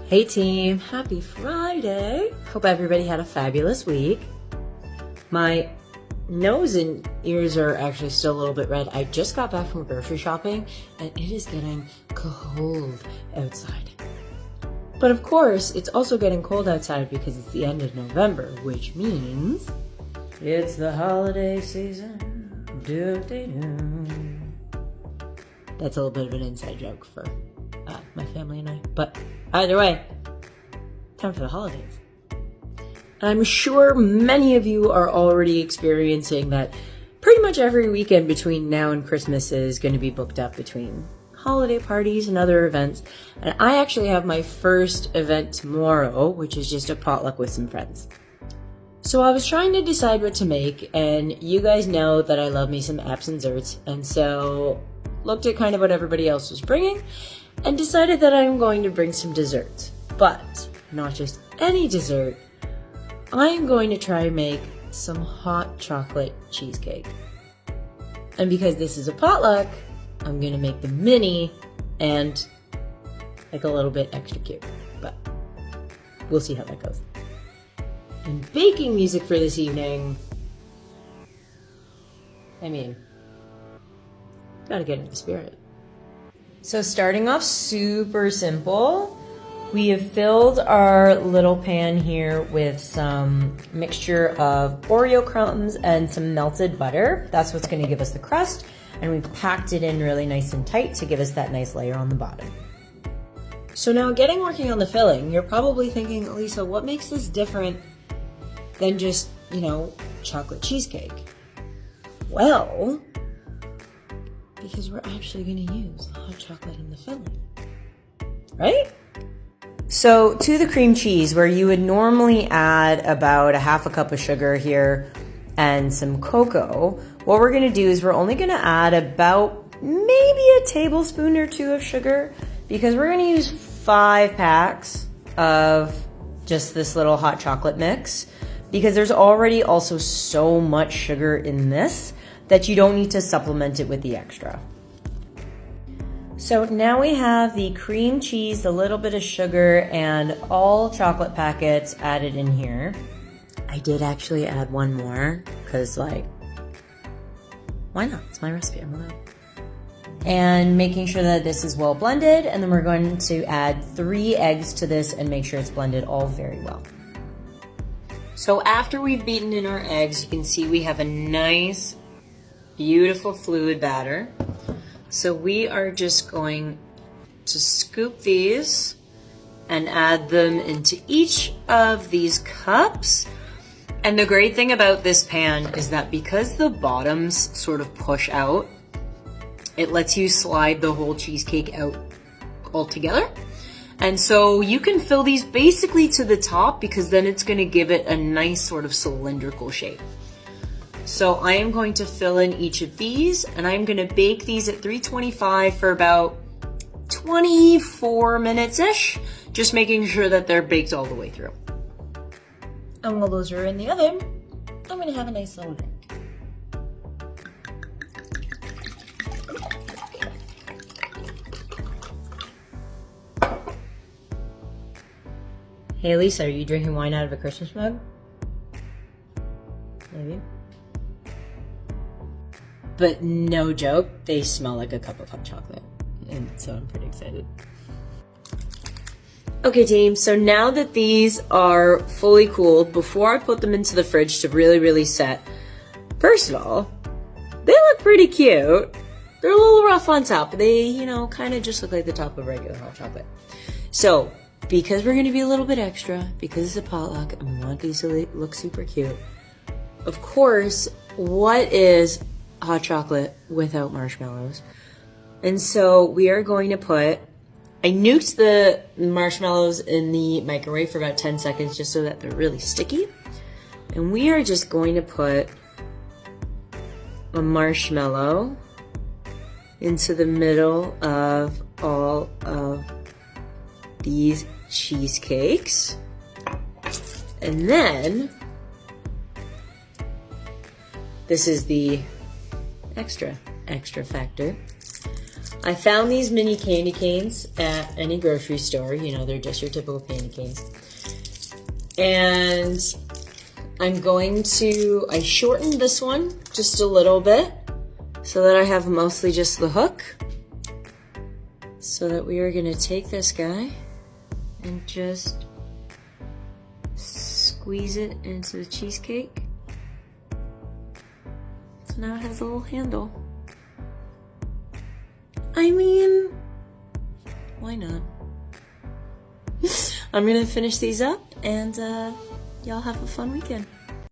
Hey team, happy Friday. Hope everybody had a fabulous week. My nose and ears are actually still a little bit red. I just got back from grocery shopping and it is getting cold outside. But of course, it's also getting cold outside because it's the end of November, which means it's the holiday season. That's a little bit of an inside joke for my family and I. But either way, time for the holidays. And I'm sure many of you are already experiencing that pretty much every weekend between now and Christmas is going to be booked up between holiday parties and other events. And I actually have my first event tomorrow, which is just a potluck with some friends. So I was trying to decide what to make, and you guys know that I love me some apps and desserts, and so looked at kind of what everybody else was bringing and decided that I'm going to bring some desserts. But not just any dessert. I am going to try and make some hot chocolate cheesecake. And because this is a potluck, I'm going to make them mini and like a little bit extra cute. But we'll see how that goes. And baking music for this evening, I mean, gotta get in the spirit. So starting off super simple, we have filled our little pan here with some mixture of Oreo crumbs and some melted butter. That's what's gonna give us the crust. And we've packed it in really nice and tight to give us that nice layer on the bottom. So now working on the filling, you're probably thinking, Lisa, what makes this different than just, chocolate cheesecake? Well, because we're actually going to use hot chocolate in the filling, right? So to the cream cheese, where you would normally add about a half a cup of sugar here and some cocoa, what we're going to do is we're only going to add about maybe a tablespoon or two of sugar, because we're going to use 5 packs of just this little hot chocolate mix, because there's already also so much sugar in this that you don't need to supplement it with the extra. So now we have the cream cheese, a little bit of sugar, and all chocolate packets added in here. I did actually add one more, because why not? It's my recipe, I'm allowed. And making sure that this is well blended, and then we're going to add 3 eggs to this and make sure it's blended all very well. So after we've beaten in our eggs, you can see we have a nice, beautiful fluid batter. So we are just going to scoop these and add them into each of these cups. And the great thing about this pan is that because the bottoms sort of push out, it lets you slide the whole cheesecake out all together. And so you can fill these basically to the top, because then it's going to give it a nice sort of cylindrical shape. So I am going to fill in each of these, and I'm going to bake these at 325 for about 24 minutes-ish, just making sure that they're baked all the way through. And while those are in the oven, I'm going to have a nice little drink. Hey Lisa, are you drinking wine out of a Christmas mug? Maybe. But no joke, they smell like a cup of hot chocolate. And so I'm pretty excited. Okay team, so now that these are fully cooled, before I put them into the fridge to really set, first of all, they look pretty cute. They're a little rough on top, but they, kind of just look like the top of regular hot chocolate. So, because we're going to be a little bit extra, because it's a potluck, and we want these to look super cute, of course, what is hot chocolate without marshmallows? And so we are going to I nuked the marshmallows in the microwave for about 10 seconds just so that they're really sticky. And we are just going to put a marshmallow into the middle of all of these cheesecakes. And then this is the extra factor. I found these mini candy canes at any grocery store. You know, they're just your typical candy canes. And I shortened this one just a little bit so that I have mostly just the hook. So that we are gonna take this guy and just squeeze it into the cheesecake. So now it has a little handle. I mean, why not? I'm gonna finish these up and y'all have a fun weekend.